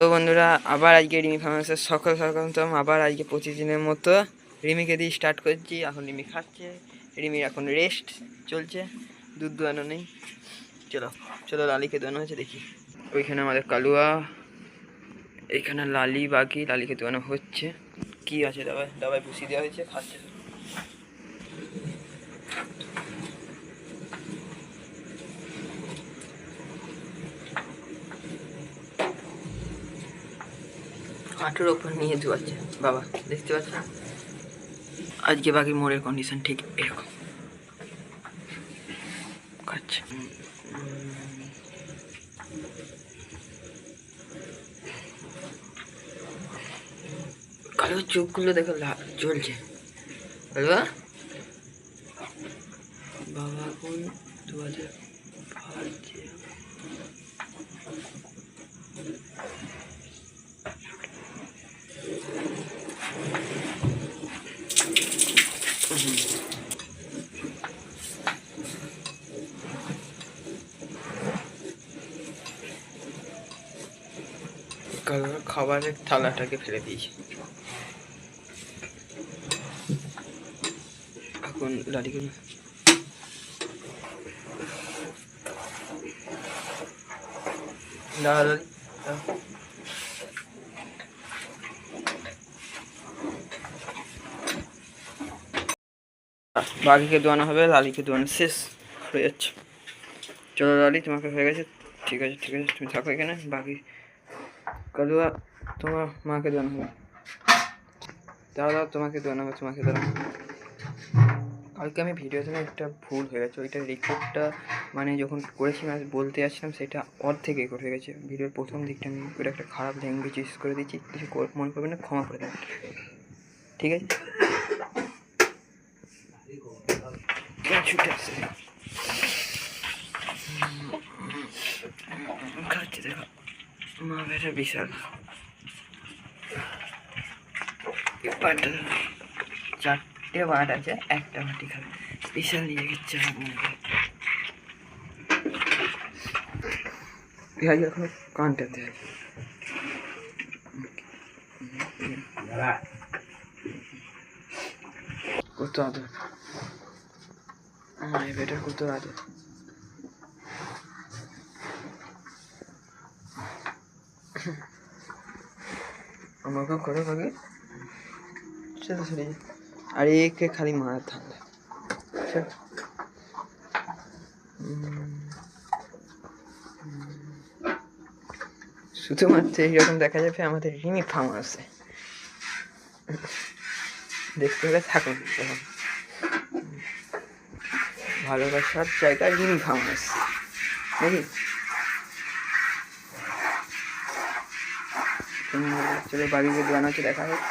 তো বন্ধুরা আবার আজকে রিমি ফার্মেসের সকাল সকাল আবার আজকে প্রতিদিনের মতো রিমিকে দিয়ে স্টার্ট করছি। এখন রিমি খাচ্ছে, রিমির এখন রেস্ট চলছে, দুধ দোয়ানো নেই। চলো চলো লালিকে দোয়ানো হচ্ছে দেখি। ওইখানে আমাদের কালুয়া, এইখানে লালি বাকি, লালিকে দোয়ানো হচ্ছে। কি আছে দাবায়, দাবায় ভুষি দেওয়া হয়েছে, খাচ্ছে। হাঁটুর ওপর নিয়ে ধোয়াচ্ছে বাবা, দেখতে পাচ্ছেন। আজকে বাকি মোড়ের কন্ডিশন ঠিক এরকম, খাচ্ছে। কালো চোখগুলো দেখো জ্বলছে। কালুয়া বাবা কোন ধোয়াতে ফাটছে। খাবারের থালাটাকে ফেলে দিয়েছি। এখন লালিকে বাকিকে দোয়ানো হবে, লালিকে দোয়ানো শেষ হয়ে যাচ্ছে। চলো লালি, তোমাকে হয়ে গেছে, ঠিক আছে ঠিক আছে, তুমি থাকো এখানে। বাকি কালুয়া তোমার মাকে দোয়ানো হবে, দাদা তোমাকে দোয়ানো হবে, তোমাকে দোয়ানো। কালকে আমি ভিডিওতে একটা ভুল হয়ে গেছে, ওইটা রেকর্ডটা মানে যখন করেছিলাম বলতে যাচ্ছিলাম সেটা অর্ধেক রেকর্ড হয়ে গেছে। ভিডিওর প্রথম দিকটা আমি ওটা একটা খারাপ ল্যাঙ্গুয়েজ ইউজ করে দিচ্ছি, কিছু মনে করবেন না, ক্ষমা করে দেবেন, ঠিক আছে। ছুটে আসছে খাচ্ছে, দেখো মা বেটা বিশাল পাটা, চারটে বাট আছে, একটা বাটি খাবে, বিশাল নিয়ে গেছে পেঁয়াজ এখনো কানটাতে আছে। কত আদর আমার বেটার, কত আদর। আমাকে করে ভাগে সেটা সরে, আর একে খালি মারার ঠান্ডা। শুধুমাত্র এইরকম দেখা যাবে আমাদের রিমি ফার্ম আছে, দেখতে হলে থাকুন। ভালোবাসার জায়গায় রিমি ফার্ম আছে নাকি। চলে বাড়িতে দোয়ানো হচ্ছে, দেখা হোক।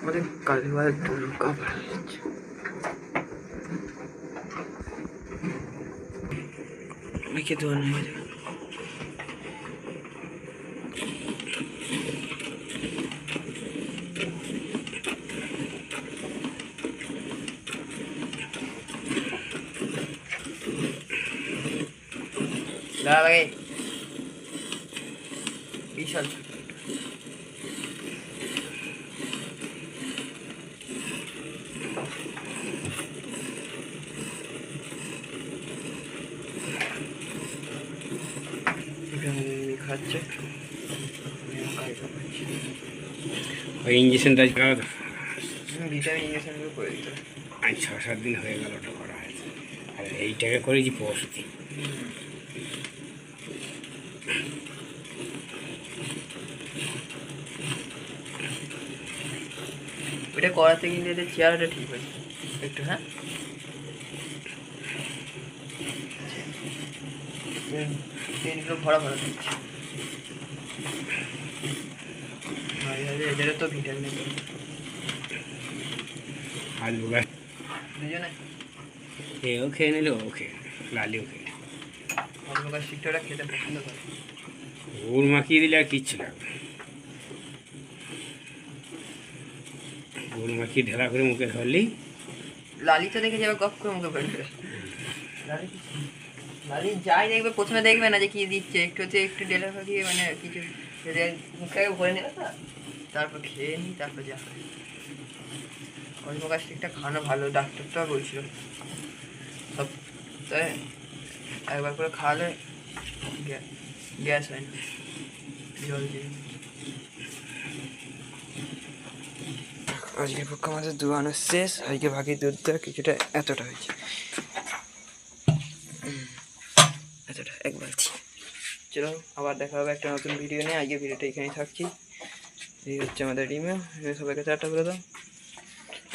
আমাদের কালুয়ার দুর্গা বাড়ছে, অনেকে দোয়ানো হয়ে যাবে। লাগে বিশাল খাচ্ছে। ওই ইঞ্জেকশনটা ভিটামিন ইঞ্জেকশনগুলো করে দিতে হবে। আজ 6-7 দিন হয়ে গেল ওটা করা হয়েছে, আর এইটাকে করেছি পরশুদিন। ওটা করাতে কিন্তু এদের চেয়ারটা ঠিক হয়েছে একটু, হ্যাঁ পেনগুলো ভরা ভরা থাকছে। এদেরও তো ভিটামিন আলু গাছ দুজনে এও খেয়ে নিল, ও খেয়ে নিল, লালিও খেয়ে নিল। অন্য গাছ শিখতে ওরা খেতে পছন্দ করে। গুড় মাখিয়ে দিলে আর কিচ্ছু লাগবে না। গুড় মাখিয়ে ঢেলা করে মুখে ধরলেই লালি তো দেখে যাবে গপ করে মুখে বেরোবে। লালি লালি যাই দেখবে প্রথমে দেখবে না যে কি দিচ্ছে, একটু হচ্ছে একটু ডেলা ভাগিয়ে মানে কিছু মুখে ভরে নেবে না, তারপর খেয়ে নিই, তারপর যা হয়। অল্প গাছটা খাওয়ানো ভালো, ডাক্তারটাও বলছিল সব তাই একবার করে খাওয়ালে গ্যাস হয় না। জল দিয়ে আজকের পক্ষে আমাদের দুয়ানো শেষ। আজকে বাকি দুধটা কিছুটা এতটা হয়েছে, এতটা এক বালতি। চলো আবার দেখা হবে একটা নতুন ভিডিও নিয়ে। আজকে ভিডিওটা এখানেই থাকছি। এই হচ্ছে আমাদের ইমেল, সবাইকে টাটা করে দাও।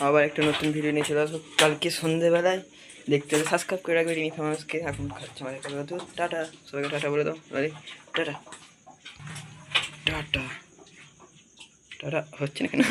আবার একটা নতুন ভিডিও নিয়ে চলে আসবো কালকে সন্ধ্যেবেলায়। দেখতে হলে সাবস্ক্রাইব করে রাখবে রিমি ফেমাসকে। এখন খাচ্ছে আমাদের কাছে দুধ। টাটা, সবাইকে টাটা বলে দাও। টাটা টাটা টাটা হচ্ছে না কেন?